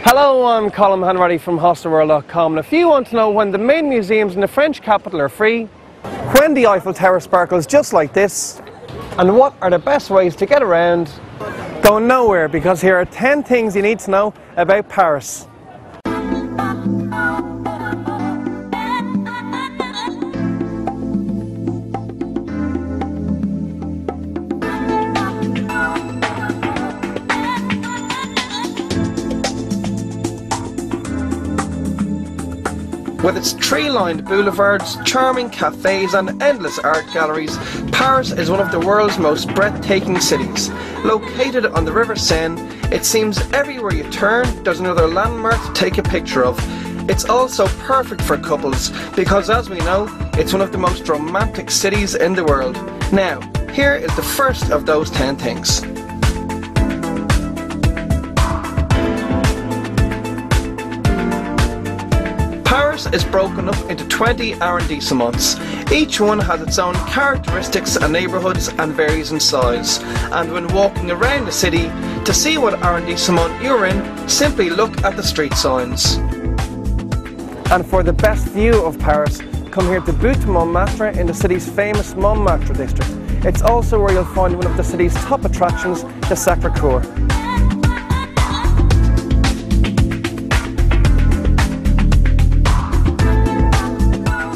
Hello, I'm Colin Hanratty from hostelworld.com, and if you want to know when the main museums in the French capital are free, when the Eiffel Tower sparkles just like this, and what are the best ways to get around, go nowhere, because here are 10 things you need to know about Paris. With its tree-lined boulevards, charming cafes and endless art galleries, Paris is one of the world's most breathtaking cities. Located on the River Seine, it seems everywhere you turn there's another landmark to take a picture of. It's also perfect for couples because, as we know, it's one of the most romantic cities in the world. Now, here is the first of those 10 things. Paris is broken up into 20 arrondissements. Each one has its own characteristics and neighbourhoods and varies in size. And when walking around the city, to see what arrondissement you're in, simply look at the street signs. And for the best view of Paris, come here to Butte Montmartre in the city's famous Montmartre district. It's also where you'll find one of the city's top attractions, the Sacré-Cœur.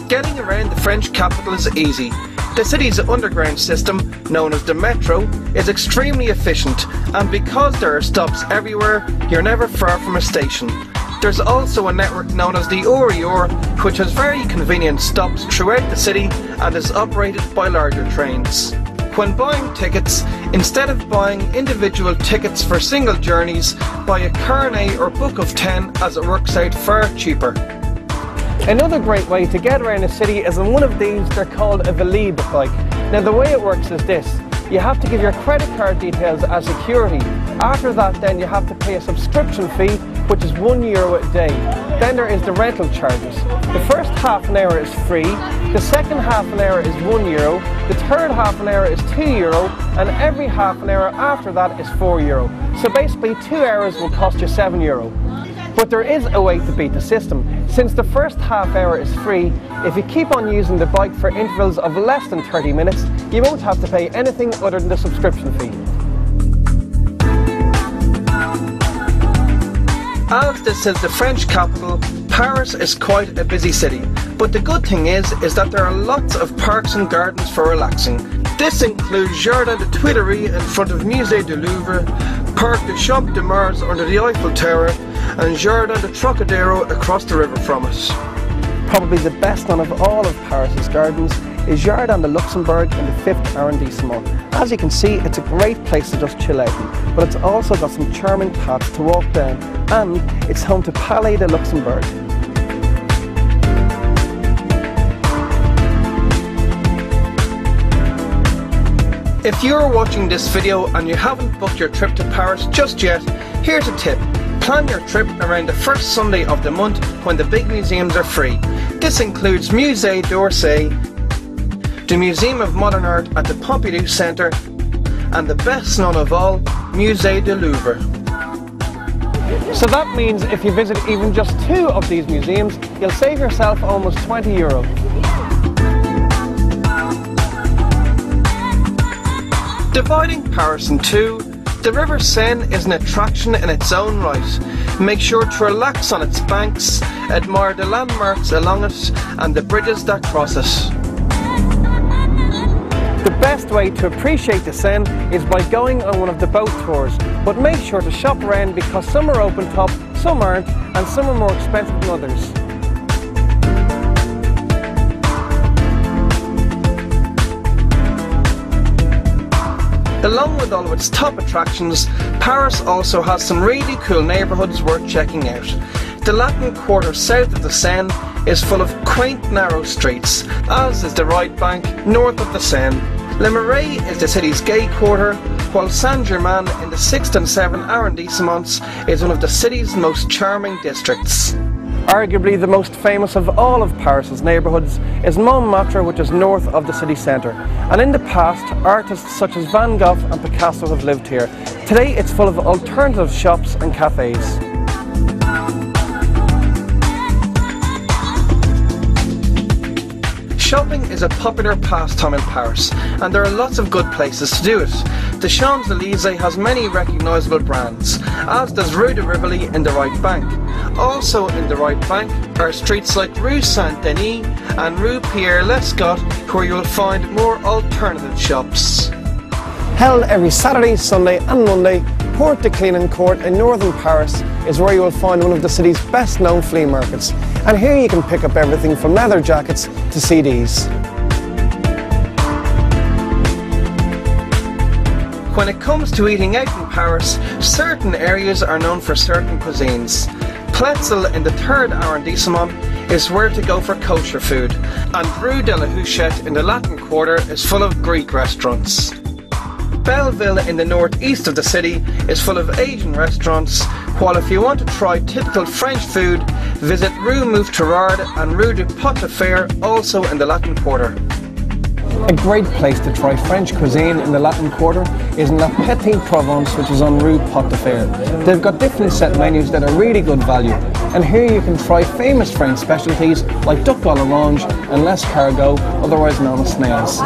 Getting around the French capital is easy. The city's underground system, known as the metro, is extremely efficient, and because there are stops everywhere, you're never far from a station. There's also a network known as the Euro, which has very convenient stops throughout the city and is operated by larger trains. When buying tickets, instead of buying individual tickets for single journeys, buy a carnet or book of 10 as it works out far cheaper. Another great way to get around the city is on one of these. They're called a Velib bike. Now the way it works is this: you have to give your credit card details as security. After that, then you have to pay a subscription fee, which is €1 a day. Then there is the rental charges. The first half an hour is free, the second half an hour is €1, the third half an hour is €2, and every half an hour after that is €4. So basically 2 hours will cost you €7. But there is a way to beat the system. Since the first half hour is free, if you keep on using the bike for intervals of less than 30 minutes, you won't have to pay anything other than the subscription fee. As this is the French capital, Paris is quite a busy city. But the good thing is that there are lots of parks and gardens for relaxing. This includes Jardin de Tuileries in front of Musée du Louvre, Parc du Champ de Mars under the Eiffel Tower, and Jardin de Trocadero across the river from us. Probably the best known of all of Paris's gardens is Jardin de Luxembourg in the 5th arrondissement. As you can see, it's a great place to just chill out in, but it's also got some charming paths to walk down, and it's home to Palais de Luxembourg. If you're watching this video and you haven't booked your trip to Paris just yet, here's a tip. Plan your trip around the first Sunday of the month when the big museums are free. This includes Musée d'Orsay, the Museum of Modern Art at the Pompidou Centre, and the best known of all, Musée du Louvre. So that means if you visit even just 2 of these museums, you'll save yourself almost €20. Dividing Paris in two, the River Seine is an attraction in its own right. Make sure to relax on its banks, admire the landmarks along it and the bridges that cross it. The best way to appreciate the Seine is by going on one of the boat tours, but make sure to shop around because some are open top, some aren't, and some are more expensive than others. Along with all of its top attractions, Paris also has some really cool neighbourhoods worth checking out. The Latin Quarter south of the Seine is full of quaint narrow streets, as is the right bank north of the Seine. Le Marais is the city's gay quarter, while Saint-Germain in the 6th and 7th arrondissements is one of the city's most charming districts. Arguably the most famous of all of Paris's neighbourhoods is Montmartre, which is north of the city centre. And in the past, artists such as Van Gogh and Picasso have lived here. Today it's full of alternative shops and cafes. Shopping is a popular pastime in Paris, and there are lots of good places to do it. The Champs-Élysées has many recognisable brands, as does Rue de Rivoli in the right bank. Also in the right bank are streets like Rue Saint-Denis and Rue Pierre-Lescot, where you'll find more alternative shops. Held every Saturday, Sunday and Monday, Porte de Clignancourt in northern Paris is where you will find one of the city's best known flea markets. And here you can pick up everything from leather jackets to CDs. When it comes to eating out in Paris, certain areas are known for certain cuisines. Pletzel in the 3rd arrondissement is where to go for kosher food, and Rue de la Huchette in the Latin Quarter is full of Greek restaurants. Belleville in the northeast of the city is full of Asian restaurants, while if you want to try typical French food, visit Rue Mouffetard and Rue du Pot de Fer, also in the Latin Quarter. A great place to try French cuisine in the Latin Quarter is in La Petite Provence, which is on Rue Pot de Fer. They've got different set menus that are really good value, and here you can try famous French specialties like duck à l'orange and l'escargot, otherwise known as snails.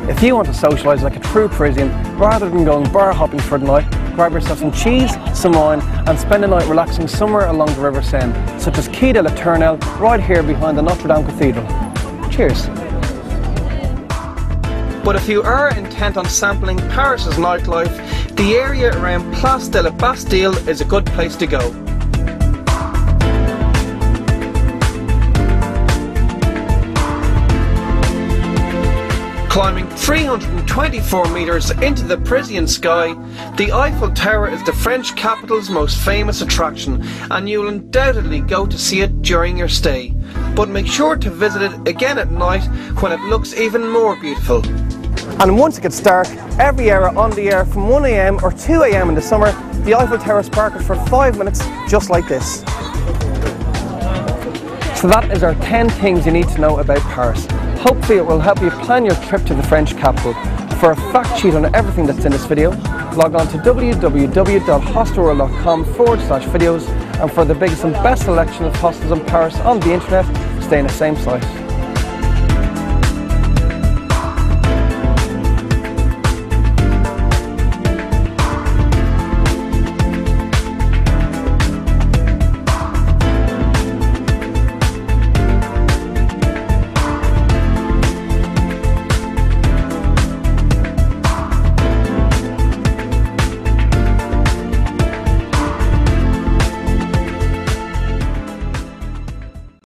If you want to socialise like a true Parisian, rather than going bar hopping for the night, grab yourself some cheese, some wine and spend the night relaxing somewhere along the River Seine, such as Quai de la Tournelle, right here behind the Notre Dame Cathedral. Cheers! But if you are intent on sampling Paris's nightlife, the area around Place de la Bastille is a good place to go. Climbing 324 metres into the Parisian sky, the Eiffel Tower is the French capital's most famous attraction, and you'll undoubtedly go to see it during your stay. But make sure to visit it again at night when it looks even more beautiful. And once it gets dark, every hour on the air from 1 AM or 2 AM in the summer, the Eiffel Tower sparkles for 5 minutes, just like this. So that is our 10 things you need to know about Paris. Hopefully it will help you plan your trip to the French capital. For a fact sheet on everything that's in this video, log on to www.hostelworld.com/videos, and for the biggest and best selection of hostels in Paris on the internet, stay in the same site.